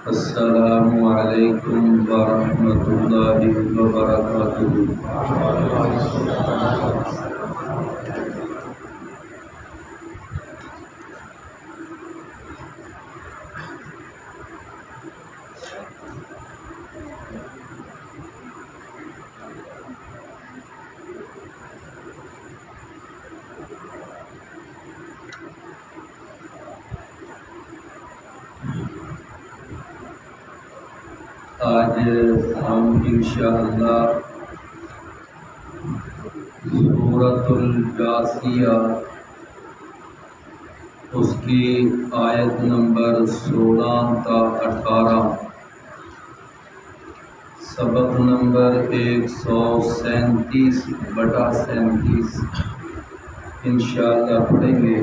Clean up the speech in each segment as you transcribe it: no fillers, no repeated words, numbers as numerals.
السلام علیکم ورحمۃ اللہ وبرکاتہ۔ آج ہم انشاءاللہ سورۃ الجاثیہ اس کی آیت نمبر 16 تا 18 سبق نمبر 137/37 انشاءاللہ پڑھیں گے۔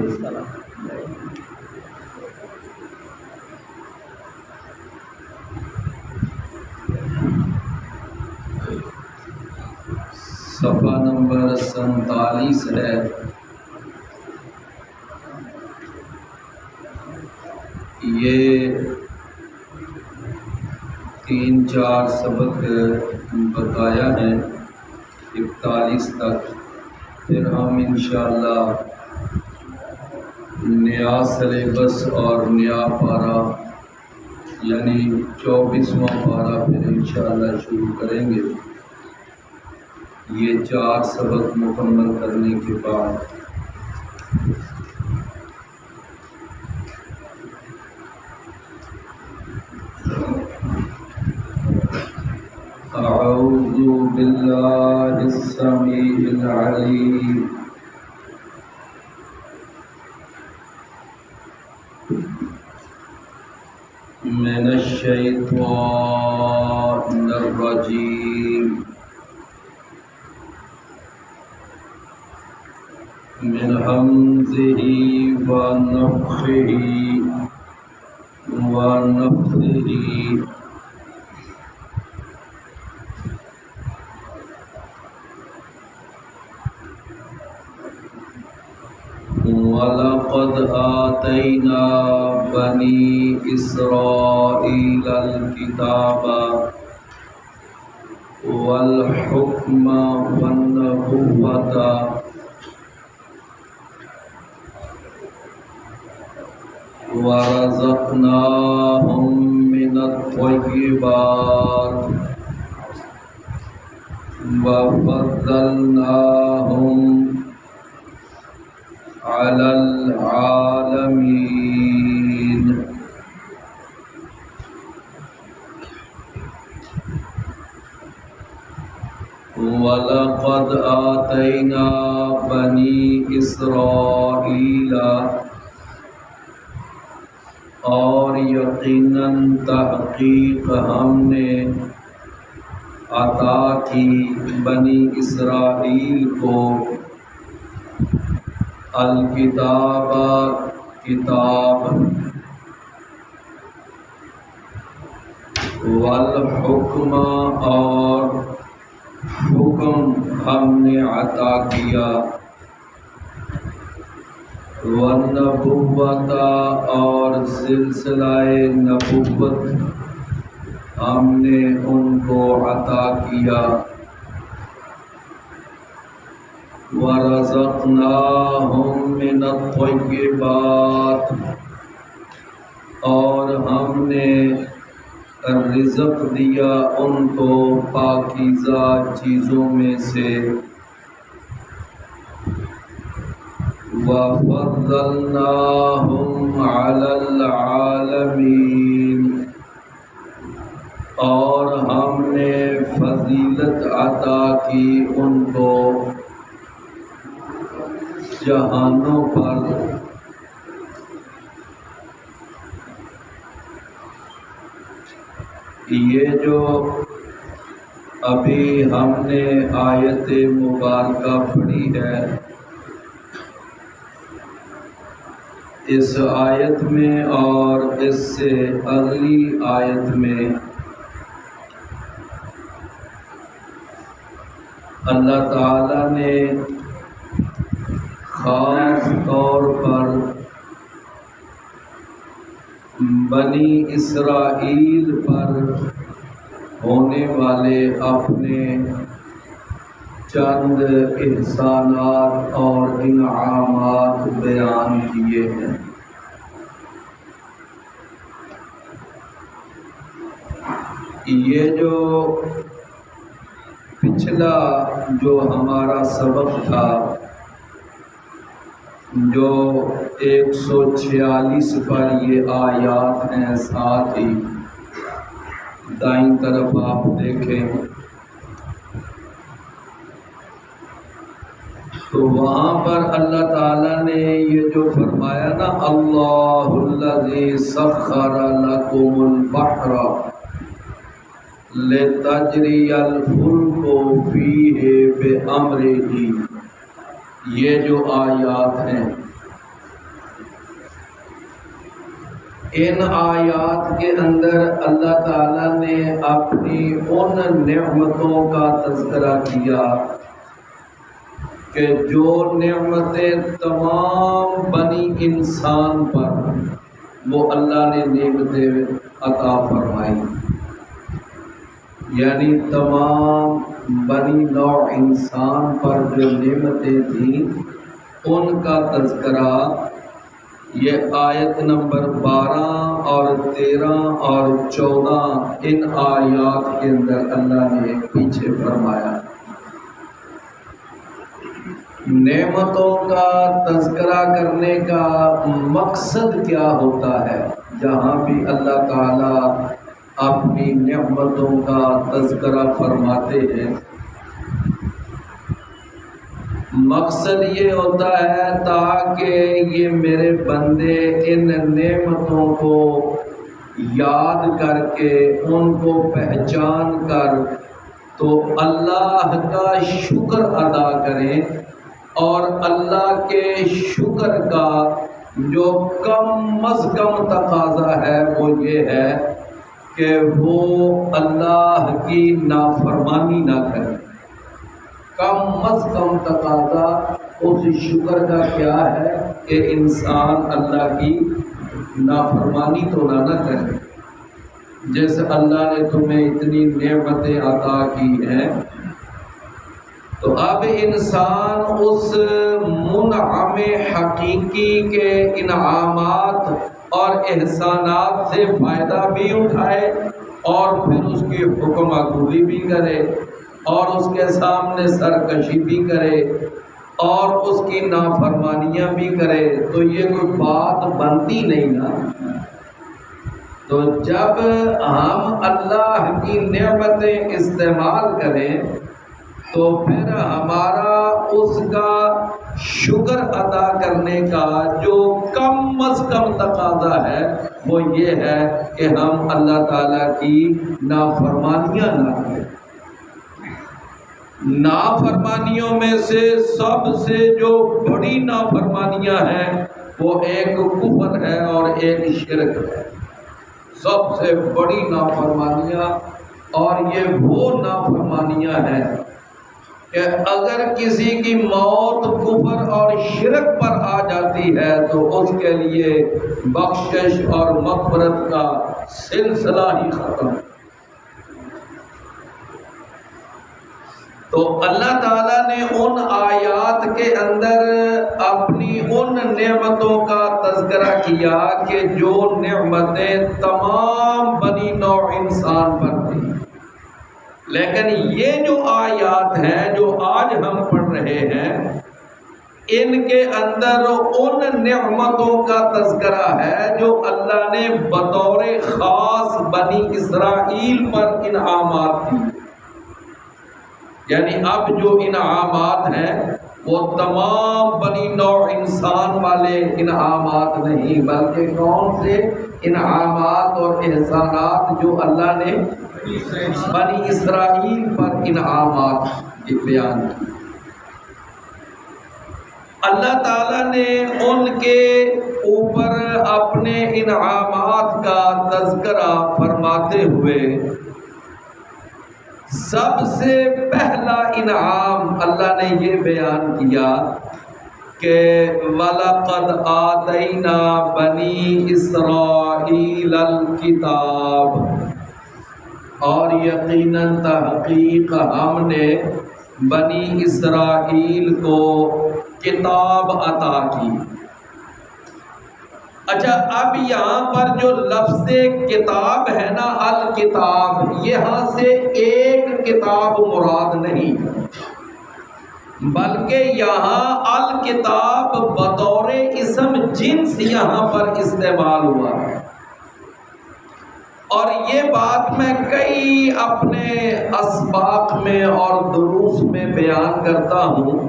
صفحہ نمبر 47 ہے۔ یہ 3-4 سبق بتایا ہے 41 تک، پھر ہم انشاءاللہ نیا سلیبس اور نیا پارہ یعنی 24واں پارہ پھر انشاءاللہ شروع کریں گے، یہ 4 سبق مکمل کرنے کے بعد۔ اعوذ باللہ السمیع العلیم من الشیطان الرجیم من حمزہ ونفخہ ونفثہ۔ وَلَقَدْ آتَيْنَا بَنِي إِسْرَائِيلَ الْكِتَابَ وَالْحُكْمَ وَالنُّبُوَّةَ وَرَزَقْنَاهُم مِّنَ الطَّيِّبَاتِ وَفَضَّلْنَاهُمْ عَلَى الْعَالَمِينَ۔ وَلَقَدْ آتَيْنَا بَنِي إِسْرَائِيلَ، اور یقیناً تحقیق ہم نے عطا کی بنی اسرائیل کو الکتاب کتاب، والحکم اور حکم ہم نے عطا کیا، والنبوۃ اور سلسلہ نبوت ہم نے ان کو عطا کیا، وَرَزَقْنَاهُم مِّنَ الطَّيِّبَاتِ اور ہم نے رزق دیا ان کو پاکیزہ چیزوں میں سے، وَفَضَّلْنَاهُمْ عَلَى الْعَالَمِينَ اور ہم نے فضیلت عطا کی ان کو جہانوں پر۔ یہ جو ابھی ہم نے آیت مبارکہ پڑھی ہے، اس آیت میں اور اس سے اگلی آیت میں اللہ تعالی نے خاص طور پر بنی اسرائیل پر ہونے والے اپنے چند احسانات اور انعامات بیان کیے ہیں۔ یہ جو پچھلا جو ہمارا سبق تھا، جو 146 پر یہ آیات ہیں، ساتھ ہی دائیں طرف آپ دیکھیں تو وہاں پر اللہ تعالیٰ نے یہ جو فرمایا نا، اللہ الذی سخر لکم البحر لتجری الفلک فیہ بامرہ، یہ جو آیات ہیں، ان آیات کے اندر اللہ تعالیٰ نے اپنی ان نعمتوں کا تذکرہ کیا کہ جو نعمتیں تمام بنی انسان پر وہ اللہ نے نعمتیں عطا فرمائی، یعنی تمام بنی نوع انسان پر جو نعمتیں تھیں ان کا تذکرہ یہ آیت نمبر 12 اور 13 اور 14 ان آیات کے اندر اللہ نے پیچھے فرمایا۔ نعمتوں کا تذکرہ کرنے کا مقصد کیا ہوتا ہے؟ جہاں بھی اللہ تعالیٰ اپنی نعمتوں کا تذکرہ فرماتے ہیں، مقصد یہ ہوتا ہے تاکہ یہ میرے بندے ان نعمتوں کو یاد کر کے ان کو پہچان کر تو اللہ کا شکر ادا کریں، اور اللہ کے شکر کا جو کم از کم تقاضا ہے وہ یہ ہے کہ وہ اللہ کی نافرمانی نہ کرے۔ کم از کم تقاضا اس شکر کا کیا ہے کہ انسان اللہ کی نافرمانی تو نہ کرے۔ جیسے اللہ نے تمہیں اتنی نعمتیں عطا کی ہیں تو اب انسان اس منعم حقیقی کے انعامات اور احسانات سے فائدہ بھی اٹھائے اور پھر اس کی حکم عقولی بھی کرے اور اس کے سامنے سرکشی بھی کرے اور اس کی نافرمانیاں بھی کرے، تو یہ کوئی بات بنتی نہیں نا۔ تو جب ہم اللہ کی نعمتیں استعمال کریں تو پھر ہمارا اس کا شکر ادا کرنے کا جو کم از کم تقاضا ہے وہ یہ ہے کہ ہم اللہ تعالیٰ کی نافرمانیاں نہ کریں۔ نافرمانیوں میں سے سب سے جو بڑی نافرمانیاں ہیں وہ ایک کفر ہے اور ایک شرک ہے۔ سب سے بڑی نافرمانیاں، اور یہ وہ نافرمانیاں ہیں کہ اگر کسی کی موت کفر اور شرک پر آ جاتی ہے تو اس کے لیے بخشش اور مغفرت کا سلسلہ ہی ختم۔ تو اللہ تعالیٰ نے ان آیات کے اندر اپنی ان نعمتوں کا تذکرہ کیا کہ جو نعمتیں تمام بنی نوع انسان پر تھیں، لیکن یہ جو آیات ہیں جو آج ہم پڑھ رہے ہیں ان کے اندر ان نعمتوں کا تذکرہ ہے جو اللہ نے بطور خاص بنی اسرائیل پر انعامات دی۔ یعنی اب جو انعامات ہیں وہ تمام بنی نوع انسان والے انعامات نہیں، بلکہ کون سے انعامات اور احسانات جو اللہ نے بنی اسرائیل پر انعامات بیان کی۔ اللہ تعالیٰ نے ان کے اوپر اپنے انعامات کا تذکرہ فرماتے ہوئے سب سے پہلا انعام اللہ نے یہ بیان کیا کہ وَلَقَدْ آتَيْنَا بَنِي إِسْرَائِيلَ الْكِتَابَ، اور یقیناً تحقیق ہم نے بنی اسرائیل کو کتاب عطا کی۔ اچھا، اب یہاں پر جو لفظ کتاب ہے نا، الکتاب، یہاں سے ایک کتاب مراد نہیں، بلکہ یہاں الکتاب بطور اسم جنس یہاں پر استعمال ہوا ہے۔ اور یہ بات میں کئی اپنے اسباق میں اور دروس میں بیان کرتا ہوں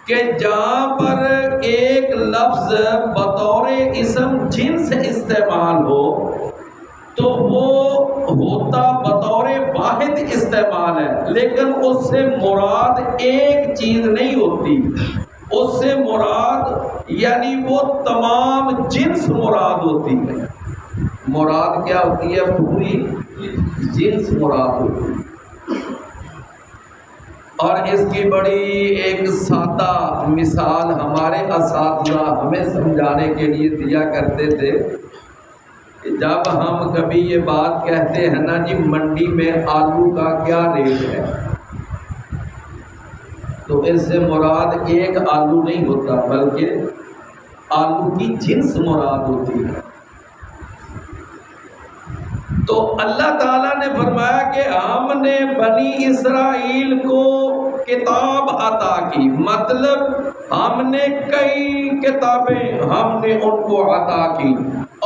کہ جہاں پر ایک لفظ بطور اسم جنس استعمال ہو تو وہ ہوتا بطور واحد استعمال ہے، لیکن اس سے مراد ایک چیز نہیں ہوتی، اس سے مراد یعنی وہ تمام جنس مراد ہوتی ہے۔ مراد کیا ہوتی ہے؟ پوری جنس مراد ہوتی ہے۔ اور اس کی بڑی ایک سادہ مثال ہمارے اساتذہ ہمیں سمجھانے کے لیے دیا کرتے تھے کہ جب ہم کبھی یہ بات کہتے ہیں نا جی منڈی میں آلو کا کیا ریٹ ہے، تو اس سے مراد ایک آلو نہیں ہوتا، بلکہ آلو کی جنس مراد ہوتی ہے۔ تو اللہ تعالیٰ نے فرمایا کہ ہم نے بنی اسرائیل کو کتاب عطا کی، مطلب ہم نے کئی کتابیں ہم نے ان کو عطا کی،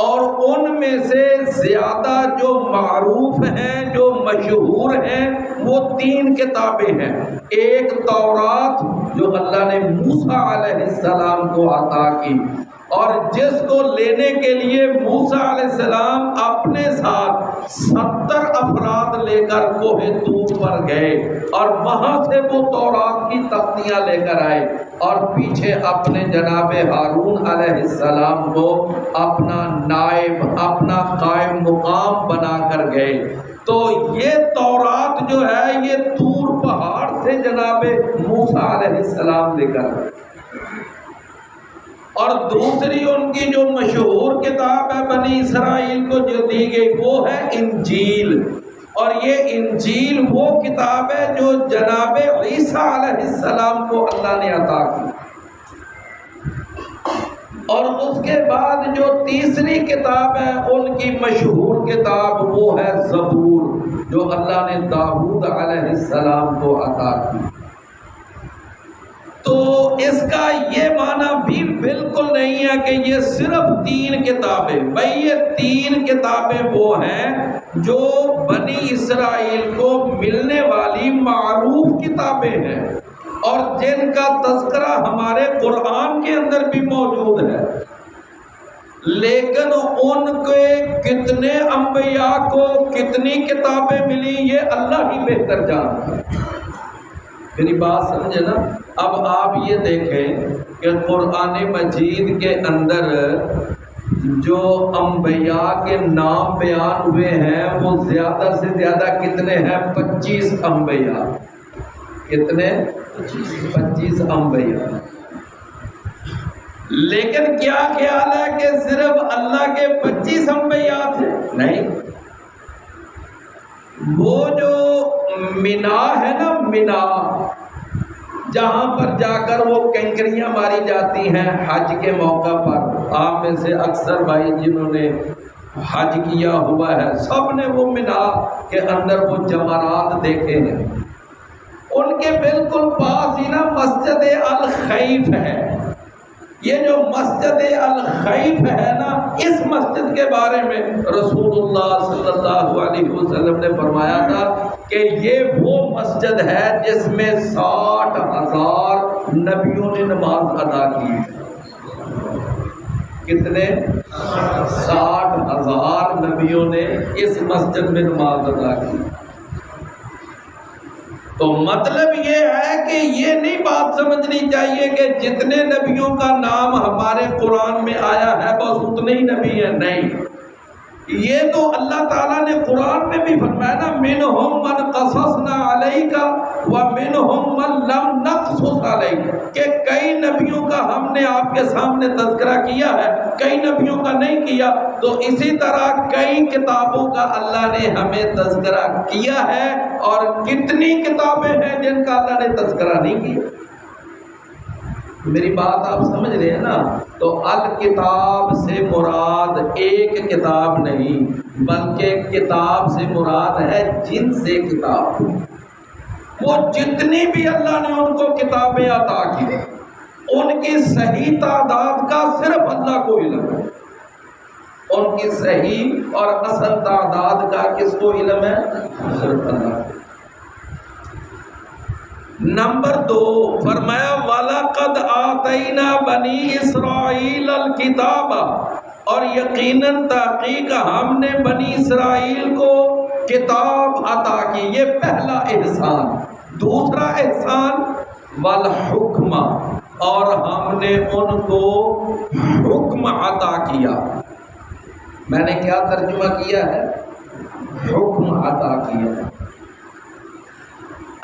اور ان میں سے زیادہ جو معروف ہیں، جو مشہور ہیں، وہ 3 کتابیں ہیں۔ ایک تورات جو اللہ نے موسیٰ علیہ السلام کو عطا کی، اور جس کو لینے کے لیے موسیٰ علیہ السلام اپنے ساتھ 70 افراد لے کر کوہ طور پر گئے، اور وہاں سے وہ تورات کی تختیاں لے کر آئے، اور پیچھے اپنے جناب ہارون علیہ السلام کو اپنا نائب، اپنا قائم مقام بنا کر گئے۔ تو یہ تورات جو ہے یہ طور پہاڑ سے جناب موسیٰ علیہ السلام لے کر گئے۔ اور دوسری ان کی جو مشہور کتاب ہے بنی اسرائیل کو جو دی گئی وہ ہے انجیل، اور یہ انجیل وہ کتاب ہے جو جناب عیسیٰ علیہ السلام کو اللہ نے عطا کی۔ اور اس کے بعد جو تیسری کتاب ہے ان کی مشہور کتاب وہ ہے زبور، جو اللہ نے داؤد علیہ السلام کو عطا کی۔ تو اس کا یہ معنی بھی بالکل نہیں ہے کہ یہ صرف 3 کتابیں، بھائی یہ 3 کتابیں وہ ہیں جو بنی اسرائیل کو ملنے والی معروف کتابیں ہیں، اور جن کا تذکرہ ہمارے قرآن کے اندر بھی موجود ہے، لیکن ان کے کتنے انبیاء کو کتنی کتابیں ملی یہ اللہ ہی بہتر جانتا ہے۔ میری بات سمجھے نا؟ اب آپ یہ دیکھیں کہ قرآن مجید کے اندر جو انبیاء کے نام بیان ہوئے ہیں وہ زیادہ سے زیادہ کتنے ہیں؟ 25 انبیاء۔ کتنے؟ 25 انبیاء۔ لیکن کیا خیال ہے کہ صرف اللہ کے 25 انبیاء تھے؟ نہیں، وہ جو مینا ہے نا، مینا جہاں پر جا کر وہ کنکریاں ماری جاتی ہیں حج کے موقع پر، آپ میں سے اکثر بھائی جنہوں نے حج کیا ہوا ہے سب نے وہ مینا کے اندر وہ جمرات دیکھے ہیں۔ ان کے بالکل پاس ہی نا مسجد الخیف ہے۔ یہ جو مسجد الخیف ہے نا، اس مسجد کے بارے میں رسول اللہ صلی اللہ علیہ وسلم نے فرمایا تھا کہ یہ وہ مسجد ہے جس میں 60,000 نبیوں نے نماز ادا کی۔ کتنے؟ 60,000 نبیوں نے اس مسجد میں نماز ادا کی۔ تو مطلب یہ ہے کہ یہ نہیں بات سمجھنی چاہیے کہ جتنے نبیوں کا نام ہمارے قرآن میں آیا ہے بس اتنے ہی نبی ہیں، نہیں، یہ تو اللہ تعالیٰ نے قرآن میں بھی فرمایا نا، منہم من قصصنا علیک ومنہم من لم نقصص علیک، کہ کئی نبیوں کا ہم نے آپ کے سامنے تذکرہ کیا ہے، کئی نبیوں کا نہیں کیا، تو اسی طرح کئی کتابوں کا اللہ نے ہمیں تذکرہ کیا ہے، اور کتنی کتابیں ہیں جن کا اللہ نے تذکرہ نہیں کیا۔ میری بات آپ سمجھ رہے ہیں نا؟ تو الکتاب سے مراد ایک کتاب نہیں، بلکہ کتاب سے مراد ہے جن سے کتاب، وہ جتنی بھی اللہ نے ان کو کتابیں عطا کی، ان کی صحیح تعداد کا صرف اللہ کو علم ہے، ان کی صحیح اور اصل تعداد کا کس کو علم ہے؟ صرف اللہ کو۔ نمبر 2 فرمایا وَلَقَدْ آتَيْنَا بَنِي إِسْرَائِيلَ الْكِتَابَ، اور یقیناً تحقیق ہم نے بنی اسرائیل کو کتاب عطا کی، یہ پہلا احسان۔ دوسرا احسان والحکم، اور ہم نے ان کو حکم عطا کیا۔ میں نے کیا ترجمہ کیا ہے؟ حکم عطا کیا۔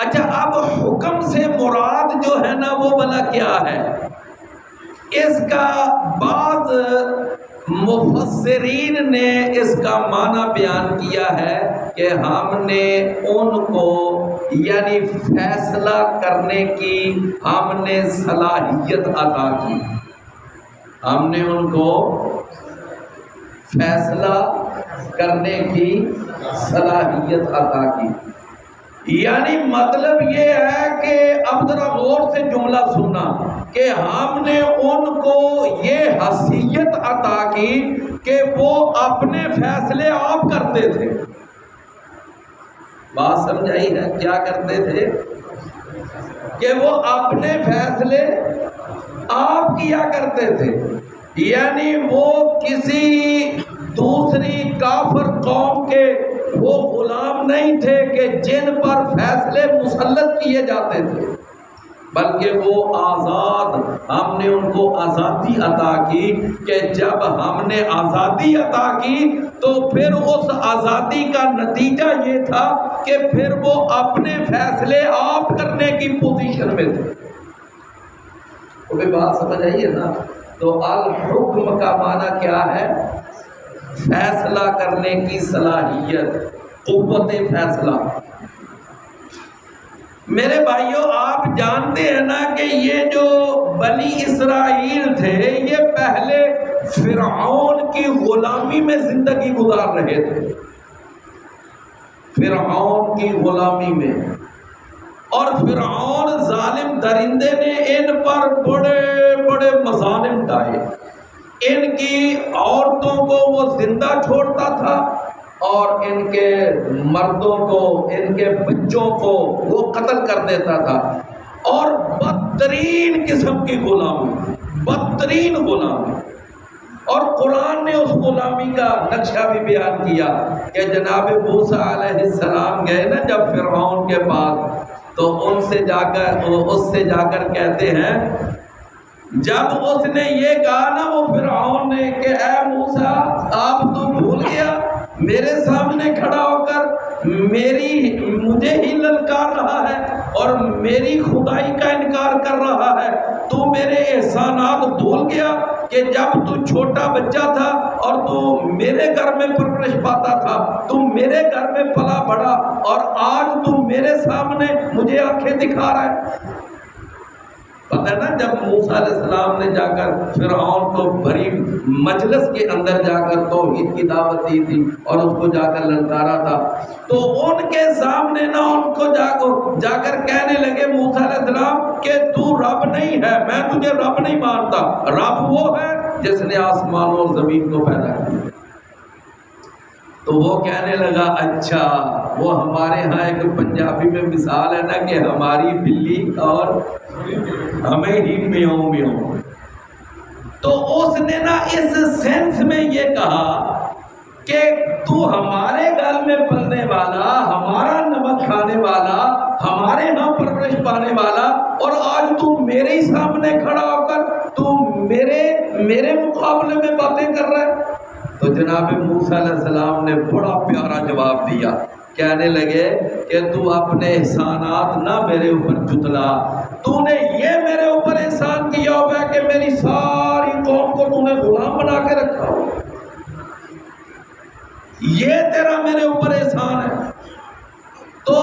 اچھا، اب حکم سے مراد جو ہے نا وہ بلا کیا ہے؟ اس کا بعض مفسرین نے اس کا معنی بیان کیا ہے کہ ہم نے ان کو یعنی فیصلہ کرنے کی ہم نے صلاحیت عطا کی، ہم نے ان کو فیصلہ کرنے کی صلاحیت عطا کی۔ یعنی مطلب یہ ہے کہ اب ذرا غور سے جملہ سننا، کہ ہم نے ان کو یہ حیثیت عطا کی کہ وہ اپنے فیصلے آپ کرتے تھے۔ بات سمجھائی ہے؟ کیا کرتے تھے؟ کہ وہ اپنے فیصلے آپ کیا کرتے تھے، یعنی وہ کسی دوسری کافر قوم کے وہ غلام نہیں تھے کہ جن پر فیصلے مسلط کیے جاتے تھے، بلکہ وہ آزاد، ہم نے ان کو آزادی عطا کی، کہ جب ہم نے آزادی عطا کی تو پھر اس آزادی کا نتیجہ یہ تھا کہ پھر وہ اپنے فیصلے آپ کرنے کی پوزیشن میں تھے۔ کوئی بات سمجھ آئیے نا؟ تو الحکم کا معنی کیا ہے؟ فیصلہ کرنے کی صلاحیت، قوت فیصلہ۔ میرے بھائیوں، آپ جانتے ہیں نا کہ یہ جو بنی اسرائیل تھے یہ پہلے فرعون کی غلامی میں زندگی گزار رہے تھے، فرعون کی غلامی میں، اور فرعون ظالم درندے نے ان پر بڑے بڑے مظالم ڈھائے، ان کی عورتوں کو وہ زندہ چھوڑتا تھا اور ان کے مردوں کو، ان کے بچوں کو وہ قتل کر دیتا تھا، اور بدترین قسم کی غلامی، بدترین غلامی۔ اور قرآن نے اس غلامی کا نقشہ بھی بیان کیا کہ جناب موسیٰ علیہ السلام گئے نا جب فرعون کے پاس، تو ان سے جا کر کہتے ہیں، جب اس نے یہ کہا نا وہ فرعون نے کہ اے موسیٰ آپ تو بھول گیا، میرے سامنے کھڑا ہو کر مجھے ہی للکار رہا ہے اور میری خدائی کا انکار کر رہا ہے، تو میرے احسانات بھول گیا کہ جب تو چھوٹا بچہ تھا اور تو میرے گھر میں پرورش پاتا تھا، تو میرے گھر میں پلا بڑا، اور آج تو میرے سامنے مجھے آنکھیں دکھا رہا ہے۔ پتہ ہے نا جب موسیٰ علیہ السلام نے جا کر فرعون کو بھری مجلس کے اندر جا کر توحید کی دعوت دی تھی اور اس کو جا کر للکارا تھا، تو ان کے سامنے نہ ان کو جا کر کہنے لگے موسیٰ علیہ السلام کہ تو رب نہیں ہے، میں تجھے رب نہیں مانتا، رب وہ ہے جس نے آسمان اور زمین کو پیدا کیا۔ تو وہ کہنے لگا اچھا، وہ ہمارے ہاں ایک پنجابی میں مثال ہے نا کہ ہماری بلی اور ہمیں ہی میاؤں میاؤں۔ تو اس نے نا اس سینس میں یہ کہا کہ تو ہمارے گھر میں پلنے والا، ہمارا نمک کھانے والا، ہمارے ہاں پرورش پانے والا، اور آج تو میرے ہی سامنے کھڑا ہو کر تو میرے مقابلے میں باتیں کر رہا ہے۔ تو جناب موسیٰ علیہ السلام نے بڑا پیارا جواب دیا، کہنے لگے کہ تو اپنے احسانات نہ میرے اوپر جتلا، تو نے یہ میرے اوپر احسان کیا ہوا ہے کہ میری ساری قوم کو تو نے غلام بنا کے رکھا ہو، یہ تیرا میرے اوپر احسان ہے۔ تو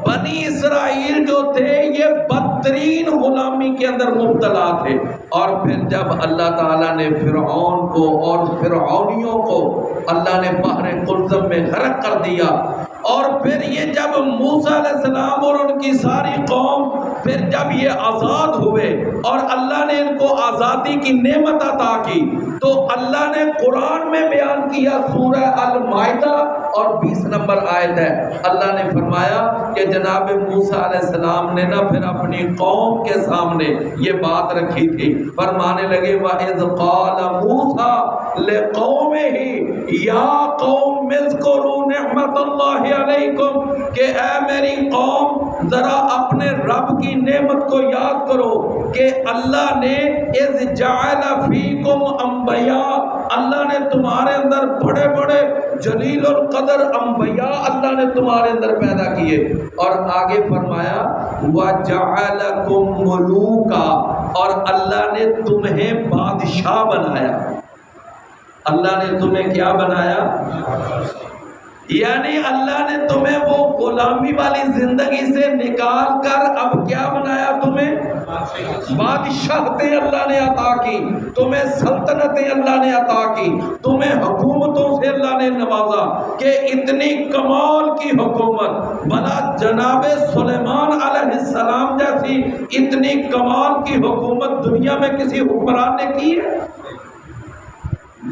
بنی اسرائیل جو تھے یہ بدترین غلامی کے اندر مبتلا تھے، اور پھر جب اللہ تعالیٰ نے فرعون کو اور فرعونیوں کو اللہ نے بحر قلزم میں غرق کر دیا، اور پھر یہ جب موسیٰ علیہ السلام اور ان کی ساری قوم پھر جب یہ آزاد ہوئے اور اللہ نے ان کو آزادی کی نعمت عطا کی، تو اللہ نے قرآن میں بیان کیا، سورہ المائدہ اور 20 نمبر آیت ہے، اللہ نے فرمایا کہ جناب موسیٰ علیہ السلام نے پھر اپنی قوم کے سامنے یہ بات رکھی تھی، فرمانے لگے وَإِذْ قَالَ مُوسَىٰ لِقَوْمِهِ يَا قَوْمِ اذْكُرُوا نِعْمَةَ اللَّهِ عَلَيْكُمْ، کہ اے میری قوم ذرا اپنے رب کی نعمت کو یاد کرو کہ اللہ نے اِذْ جَعَلَ فِيكُمْ انبیاء، اللہ نے تمہارے اندر بڑے بڑے جلیل القدر انبیاء اللہ نے تمہارے اندر پیدا کیے، اور آگے فرمایا وَجَعَلَكُمْ مُلُوكًا، اور اللہ نے تمہیں بادشاہ بنایا، اللہ نے تمہیں کیا بنایا؟ یعنی اللہ نے تمہیں وہ غلامی والی زندگی سے نکال کر اب کیا بنایا؟ تمہیں بادشاہتیں اللہ نے عطا کی، تمہیں سلطنتیں اللہ نے عطا کی، تمہیں حکومتوں سے اللہ نے نوازا کہ اتنی کمال کی حکومت، بھلا جناب سلیمان علیہ السلام جیسی اتنی کمال کی حکومت دنیا میں کسی حکمران نے کی ہے؟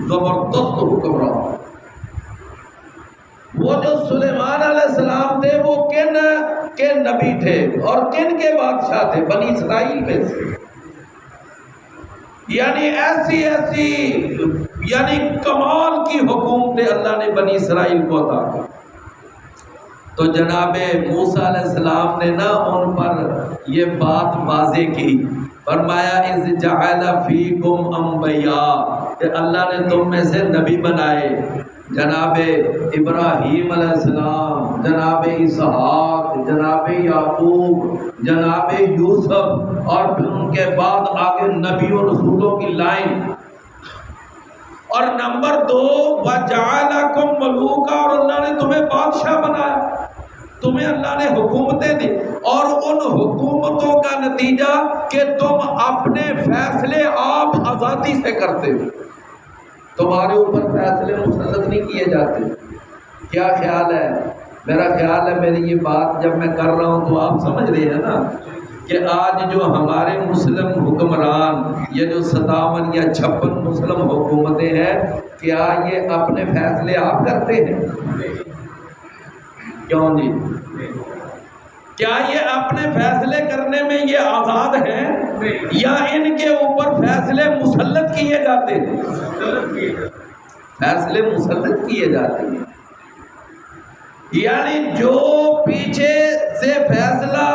زبردست حکمران۔ وہ جو سلیمان علیہ السلام تھے وہ کن کے نبی تھے اور کن کے بادشاہ تھے؟ بنی اسرائیل میں سے، یعنی ایسی یعنی کمال کی حکومتیں اللہ نے بنی اسرائیل کو عطا کی۔ تو جناب موسیٰ علیہ السلام نے ان پر یہ بات واضح کی، فرمایا اذ جعل فیکم انبیاء، کہ اللہ نے تم میں سے نبی بنائے، جناب ابراہیم علیہ السلام، جناب اسحاق، جناب یعقوب، جناب یوسف، اور پھر ان کے بعد آگے نبی و رسولوں کی لائن۔ اور نمبر 2 وَجَعَلَكُمْ مَلُوكًا، اور اللہ نے تمہیں بادشاہ بنایا، تمہیں اللہ نے حکومتیں دی، اور ان حکومتوں کا نتیجہ کہ تم اپنے فیصلے آپ آزادی سے کرتے ہو، تمہارے اوپر فیصلے مسلط نہیں کیے جاتے۔ کیا خیال ہے؟ میرا خیال ہے میری یہ بات جب میں کر رہا ہوں تو آپ سمجھ رہے ہیں نا کہ آج جو ہمارے مسلم حکمران، یہ جو 57 یا 56 مسلم حکومتیں ہیں، کیا یہ اپنے فیصلے آپ کرتے ہیں؟ کیوں جی؟ کیا یہ اپنے فیصلے کرنے میں یہ آزاد ہیں یا ان کے اوپر فیصلے مسلط کیے جاتے ہیں؟ فیصلے مسلط کیے جاتے ہیں، یعنی جو پیچھے سے فیصلہ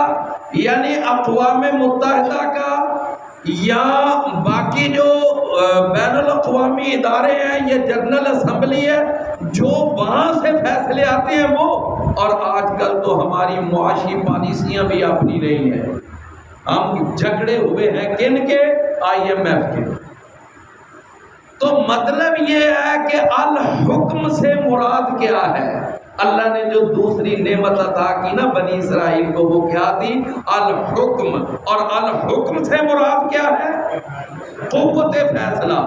یعنی اقوام متحدہ کا یا باقی جو بین الاقوامی ادارے ہیں، یہ جنرل اسمبلی ہے، جو وہاں سے فیصلے آتے ہیں وہ، اور آج کل تو ہماری معاشی پالیسیاں بھی اپنی رہی ہیں، ہم جھگڑے ہوئے ہیں کن کے؟ IMF کے۔ تو مطلب یہ ہے کہ الحکم سے مراد کیا ہے؟ اللہ نے جو دوسری نعمت عطا کی نا بنی اسرائیل کو، وہ کیا تھی؟ الحکم، اور الحکم سے مراد کیا ہے؟ قوت فیصلہ،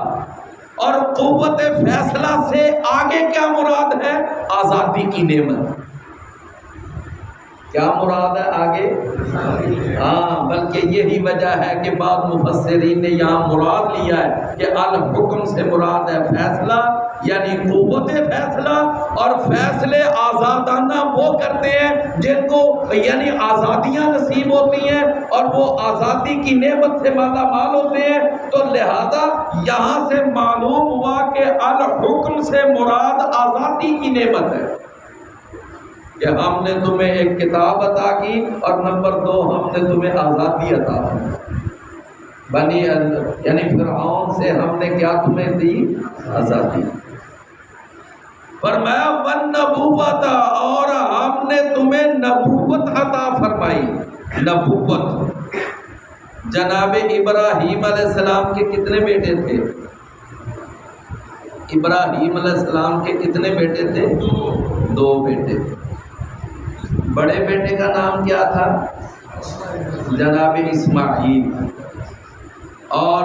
اور قوت فیصلہ سے آگے کیا مراد ہے؟ آزادی کی نعمت۔ کیا مراد ہے آگے؟ ہاں، بلکہ یہی وجہ ہے کہ بعض مفسرین نے یہاں مراد لیا ہے کہ الحکم سے مراد ہے فیصلہ، یعنی قوت فیصلہ، اور فیصلے آزادانہ وہ کرتے ہیں جن کو یعنی آزادیاں نصیب ہوتی ہیں اور وہ آزادی کی نعمت سے مالا مال ہوتے ہیں۔ تو لہذا یہاں سے معلوم ہوا کہ الحکم سے مراد آزادی کی نعمت ہے، کہ ہم نے تمہیں ایک کتاب عطا کی، اور نمبر 2 ہم نے تمہیں آزادی عطا کی، یعنی فرعون سے ہم نے کیا تمہیں دی؟ آزادی۔ فرمایا والنبوت، اور ہم نے تمہیں نبوت عطا فرمائی۔ نبوت، جناب ابراہیم علیہ السلام کے کتنے بیٹے تھے؟ ابراہیم علیہ السلام کے کتنے بیٹے تھے؟ دو بیٹے۔ بڑے بیٹے کا نام کیا تھا؟ جناب اسماعیل۔ اور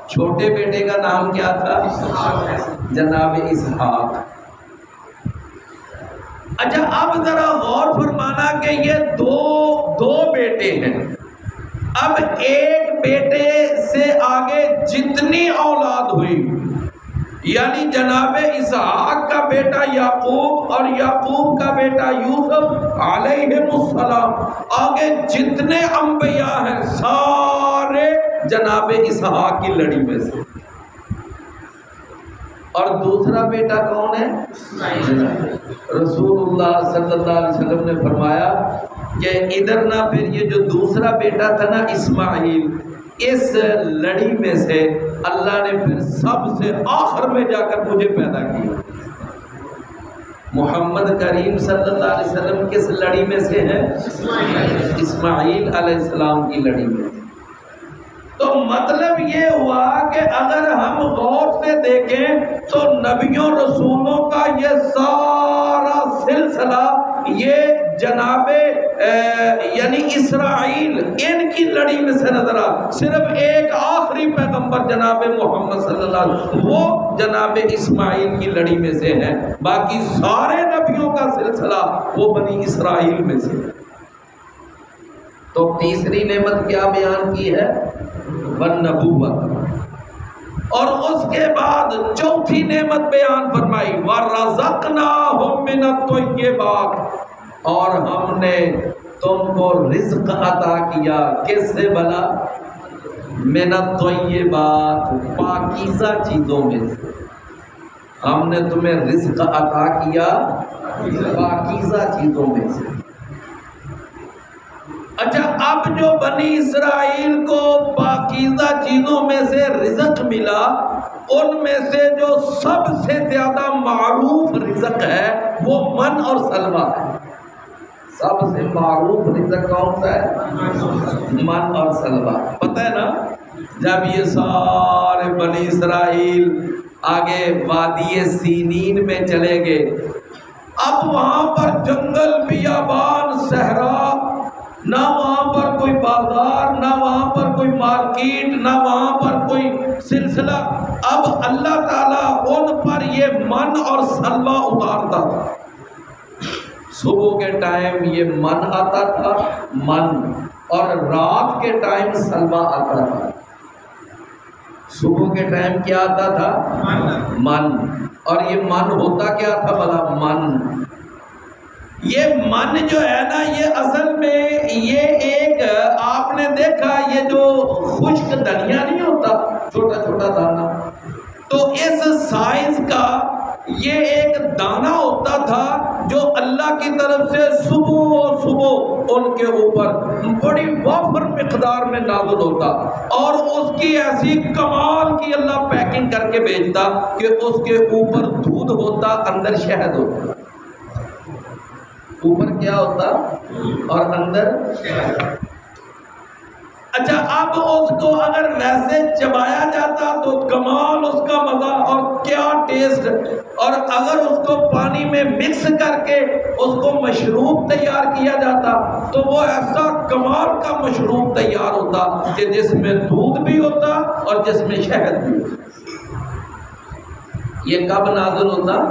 چھوٹے بیٹے کا نام کیا تھا؟ جناب اسحاق۔ اچھا اب ذرا غور فرمانا کہ یہ دو بیٹے ہیں۔ اب ایک بیٹے سے آگے جتنی اولاد ہوئی، یعنی جناب اسحاق کا بیٹا یعقوب اور یعقوب کا بیٹا یوسف علیہ السلام، آگے جتنے انبیاء ہیں سارے جناب اسحاق کی لڑی میں سے۔ اور دوسرا بیٹا کون ہے؟ رسول اللہ صلی اللہ علیہ وسلم نے فرمایا کہ ادھر نہ، پھر یہ جو دوسرا بیٹا تھا نا اسماعیل، اس لڑی میں سے اللہ نے پھر سب سے آخر میں جا کر مجھے پیدا کیا۔ محمد کریم صلی اللہ علیہ وسلم کس لڑی میں سے ہے؟ اسماعیل علیہ السلام کی لڑی میں سے۔ تو مطلب یہ ہوا کہ اگر ہم غور سے دیکھیں تو نبیوں رسولوں کا یہ سارا سلسلہ یہ جناب یعنی اسرائیل ان کی لڑی میں سے نظر آ، صرف ایک آخری پیغمبر جناب محمد صلی اللہ علیہ وسلم وہ جناب اسماعیل کی لڑی میں سے ہیں، باقی سارے نبیوں کا سلسلہ وہ بنی اسرائیل میں سے۔ تو تیسری نعمت کیا بیان کی ہے؟ والنبوت۔ اور اس کے بعد چوتھی نعمت بیان فرمائی وَرَزَقْنَاهُم مِّنَ الطَّيِّبَاتِ، اور ہم نے تم کو رزق عطا کیا، کس سے بھلا؟ من الطیبات، پاکیزہ چیزوں میں سے ہم نے تمہیں رزق عطا کیا، پاکیزہ چیزوں میں سے۔ اچھا اب جو بنی اسرائیل کو پاکیزہ چیزوں میں سے رزق ملا، ان میں سے جو سب سے زیادہ معروف رزق ہے وہ من اور سلوہ ہے۔ سب سے معروف رزق کون سا ہے؟ من اور سلوہ۔ پتہ ہے نا، جب یہ سارے بنی اسرائیل آگے وادی سینین میں چلے گئے، اب وہاں پر جنگل، بیابان، صحرا، نہ وہاں پر کوئی بازار، نہ وہاں پر کوئی مارکیٹ، نہ وہاں پر کوئی سلسلہ۔ اب اللہ تعالیٰ ان پر یہ من اور سلوہ اتارتا تھا۔ صبح کے ٹائم یہ من آتا تھا، من، اور رات کے ٹائم سلوہ آتا تھا۔ صبح کے ٹائم کیا آتا تھا؟ من۔ اور یہ من ہوتا کیا تھا بھلا؟ من، یہ من جو ہے نا، یہ اصل میں یہ ایک آپ نے دیکھا یہ جو خشک دھنیا نہیں ہوتا، چھوٹا چھوٹا دانا، تو اس سائز کا یہ ایک دانہ ہوتا تھا جو اللہ کی طرف سے صبح صبح ان کے اوپر بڑی وافر مقدار میں نازل ہوتا، اور اس کی ایسی کمال کی اللہ پیکنگ کر کے بھیجتا کہ اس کے اوپر دودھ ہوتا، اندر شہد ہوتا۔ اوپر کیا ہوتا اور اندر شہد۔ اچھا اب اس کو اگر ویسے چبایا جاتا تو کمال اس کا مزہ اور کیا ٹیسٹ، اور اگر اس کو پانی میں مکس کر کے اس کو مشروب تیار کیا جاتا تو وہ ایسا کمال کا مشروب تیار ہوتا کہ جس میں دودھ بھی ہوتا اور جس میں شہد بھی ہوتا۔ یہ کب نازل ہوتا؟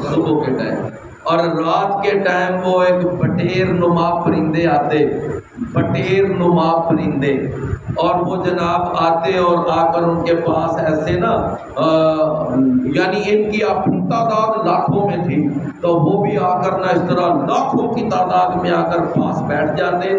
صبح کے ٹائم۔ اور رات کے ٹائم وہ ایک بٹیر نما پرندے آتے، بٹیر نما پرندے، اور وہ جناب آتے اور آ کر ان کے پاس ایسے نا یعنی ان کی اپنی تعداد لاکھوں میں تھی، تو وہ بھی آ کر نا اس طرح لاکھوں کی تعداد میں آ کر پاس بیٹھ جاتے،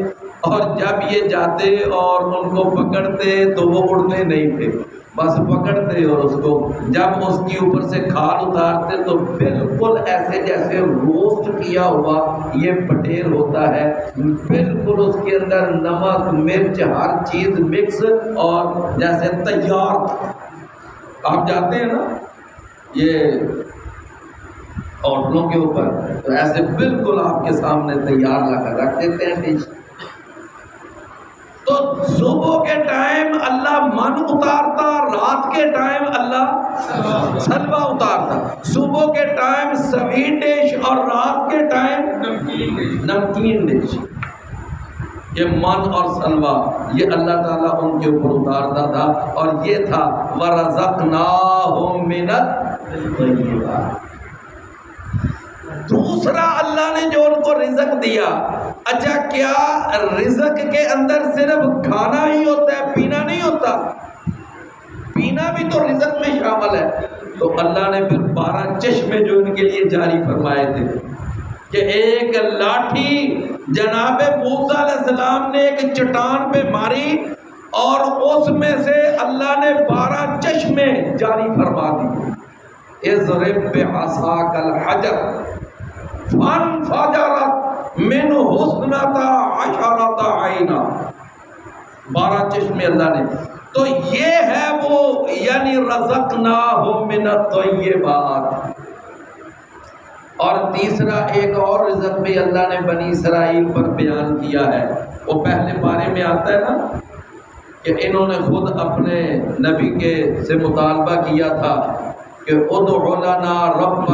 اور جب یہ جاتے اور ان کو پکڑتے تو وہ اڑتے نہیں تھے، بس پکڑتے اور اس کو جب اس کے اوپر سے کھال اتارتے تو بالکل ایسے جیسے روسٹ کیا ہوا یہ بٹیر ہوتا ہے، بالکل اس کے اندر نمک مرچ ہر چیز مکس اور جیسے تیار۔ آپ جاتے ہیں نا یہ ہوٹلوں کے اوپر تو ایسے بالکل آپ کے سامنے تیار لا کر رکھ دیتے ہیں ڈش۔ تو صبح کے ٹائم اللہ من اتارتا، رات کے ٹائم اللہ سلوہ اتارتا، صبح کے ٹائم سویٹ ڈش اور رات کے ٹائم نمکین ڈش۔ یہ من اور سلوہ یہ اللہ تعالیٰ ان کے اوپر اتارتا تھا، اور یہ تھا وَرَزَقْنَاهُم مِّنَ الطَّيِّبَاتِ۔ دوسرا اللہ نے جو ان کو رزق دیا، اچھا کیا رزق کے اندر صرف کھانا ہی ہوتا ہے، پینا نہیں ہوتا؟ پینا بھی تو رزق میں شامل ہے۔ تو اللہ نے پھر 12 چشمے جو ان کے لیے جاری فرمائے تھے کہ ایک لاٹھی جناب موسیٰ علیہ السلام نے ایک چٹان پہ ماری اور اس میں سے اللہ نے 12 چشمے جاری فرما دی۔ اضرب بعصاک الحجر فانفجرت منہ اثنتا عشرۃ عینا، 12 چشمے اللہ نے۔ تو یہ ہے وہ یعنی رزقناہم من الطیبات۔ اور تیسرا ایک اور رزق بھی اللہ نے بنی اسرائیل پر بیان کیا ہے، وہ پہلے پارے میں آتا ہے نا کہ انہوں نے خود اپنے نبی کے سے مطالبہ کیا تھا کہ ادع لنا ربک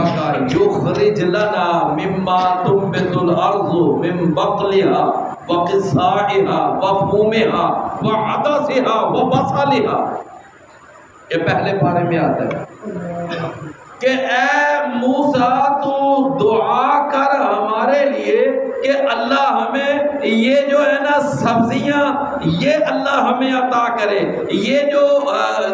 یخرج لنا مما تنبت الارض من بقلها وقثائها وفومها وعدسها وبصلها۔ یہ پہلے پارے میں آتا ہے کہ اے موسیٰ تو دعا کر ہمارے لیے کہ اللہ ہمیں یہ جو ہے نا سبزیاں یہ اللہ ہمیں عطا کرے، یہ جو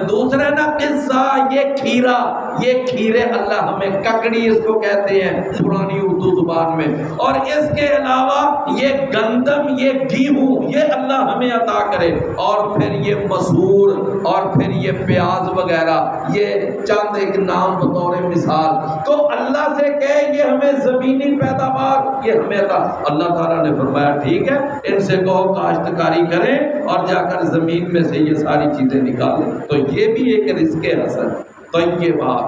دوسرا ہے نا قصہ یہ کھیرا، یہ کھیرے اللہ ہمیں، ککڑی اس کو کہتے ہیں پرانی اردو زبان میں، اور اس کے علاوہ یہ گندم یہ گیہوں یہ اللہ ہمیں عطا کرے، اور پھر یہ مسور اور پھر یہ پیاز وغیرہ، یہ چند ایک نام بطور مثال۔ تو اللہ سے کہے یہ ہمیں زمینی پیداوار یہ ہمیں عطا۔ اللہ تعالیٰ نے فرمایا ٹھیک ہے، ان سے کہو کاشتکاری کریں اور جا کر زمین میں سے یہ ساری چیزیں نکالیں۔ تو یہ بھی ایک رزق حسن طیبات۔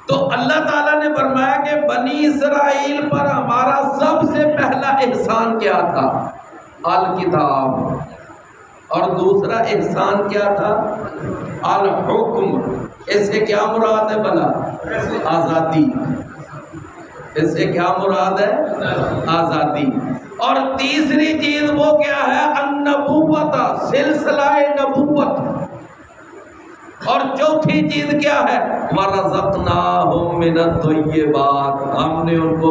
تو اللہ تعالیٰ نے فرمایا کہ بنی اسرائیل پر ہمارا سب سے پہلا احسان کیا تھا؟ الکتاب۔ اور دوسرا احسان کیا تھا؟ الحکم۔ اس سے کیا مراد ہے بھلا؟ آزادی۔ اس سے کیا مراد ہے؟ آزادی۔ اور تیسری چیز وہ کیا ہے؟ النبوت، سلسلہ نبوت۔ اور چوتھی چیز کیا ہے؟ وَرَزَقْنَاهُم مِّنَ الطَّيِّبَاتِ، ہم نے ان کو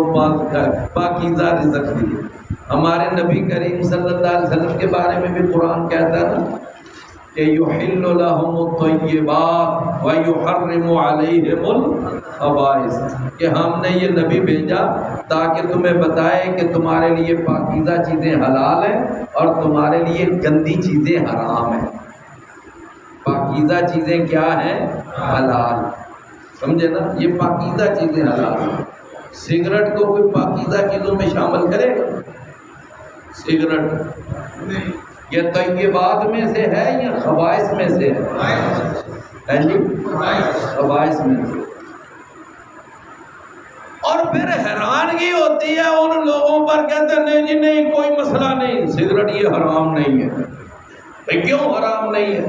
پاکیزہ رزق دیا۔ ہمارے نبی کریم صلی اللہ علیہ وسلم کے بارے میں بھی قرآن کہتا ہے نا کہ یحل لهم الطیبات ویحرم علیہم الخبائث، کہ ہم نے یہ نبی بھیجا تاکہ تمہیں بتائے کہ تمہارے لیے پاکیزہ چیزیں حلال ہیں اور تمہارے لیے گندی چیزیں حرام ہیں۔ پاکیزہ چیزیں کیا ہیں؟ حلال، سمجھے نا؟ یہ پاکیزہ چیزیں حلال ہیں۔ سگریٹ کو کوئی پاکیزہ چیزوں میں شامل کرے گا؟ سگریٹ یہ طیبات میں سے ہے یا خبائث میں سے ہے جی؟ خبائث میں سے۔ اور پھر حیرانگی ہوتی ہے ان لوگوں پر، کہتے ہیں نہیں جی نہیں کوئی مسئلہ نہیں، سگریٹ یہ حرام نہیں ہے۔ کیوں حرام نہیں ہے؟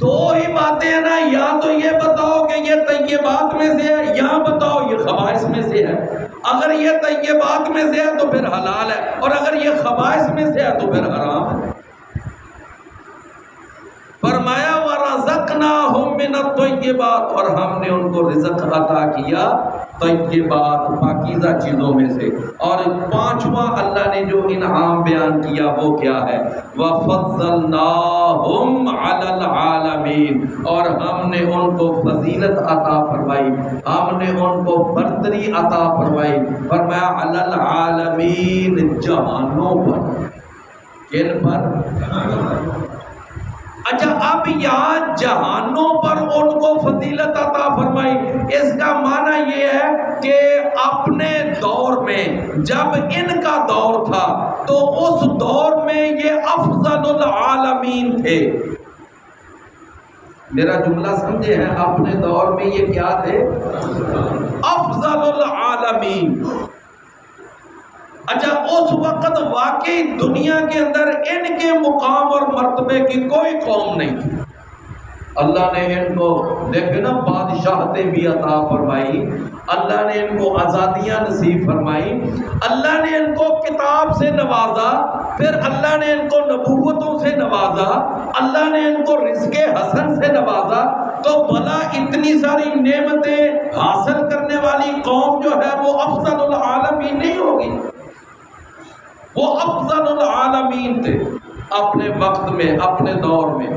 دو ہی باتیں ہیں نا، یا تو یہ بتاؤ کہ یہ طیبات میں سے ہے، یا بتاؤ یہ خبائث میں سے ہے۔ اگر یہ طیبات میں سے ہے تو پھر حلال ہے، اور اگر یہ خبائث میں سے ہے تو پھر حرام ہے۔ فرمایا وَرَزَقْنَاهُم مِّنَ الطَّيِّبَاتِ، اور ہم نے ان کو رزق عطا کیا طیبات، پاکیزہ چیزوں میں سے۔ اور پانچواں اللہ نے جو انعام بیان کیا وہ کیا ہے؟ وَفَضَّلْنَاهُمْ عَلَى الْعَالَمِينَ، اور ہم نے ان کو فضیلت عطا فرمائی، ہم نے ان کو برتری عطا فرمائی۔ فرمایا عَلَى الْعَالَمِينَ، جہانوں پر۔ کن پر؟ اچھا اب یہاں جہانوں پر ان کو فضیلت عطا فرمائی، اس کا معنی یہ ہے کہ اپنے دور میں جب ان کا دور تھا تو اس دور میں یہ افضل العالمین تھے۔ میرا جملہ سمجھے ہیں؟ اپنے دور میں یہ کیا تھے؟ افضل العالمین۔ اچھا اس وقت واقعی دنیا کے اندر ان کے مقام اور مرتبے کی کوئی قوم نہیں تھی۔ اللہ نے ان کو دیکھے نا بادشاہتیں بھی عطا فرمائی، اللہ نے ان کو آزادیاں نصیب فرمائی، اللہ نے ان کو کتاب سے نوازا، پھر اللہ نے ان کو نبوتوں سے نوازا، اللہ نے ان کو رزق حسن سے نوازا، تو بھلا اتنی ساری نعمتیں حاصل کرنے والی قوم جو ہے وہ افضل العالمین نہیں ہوگی؟ وہ افضل العالمین تھے اپنے وقت میں، اپنے دور میں۔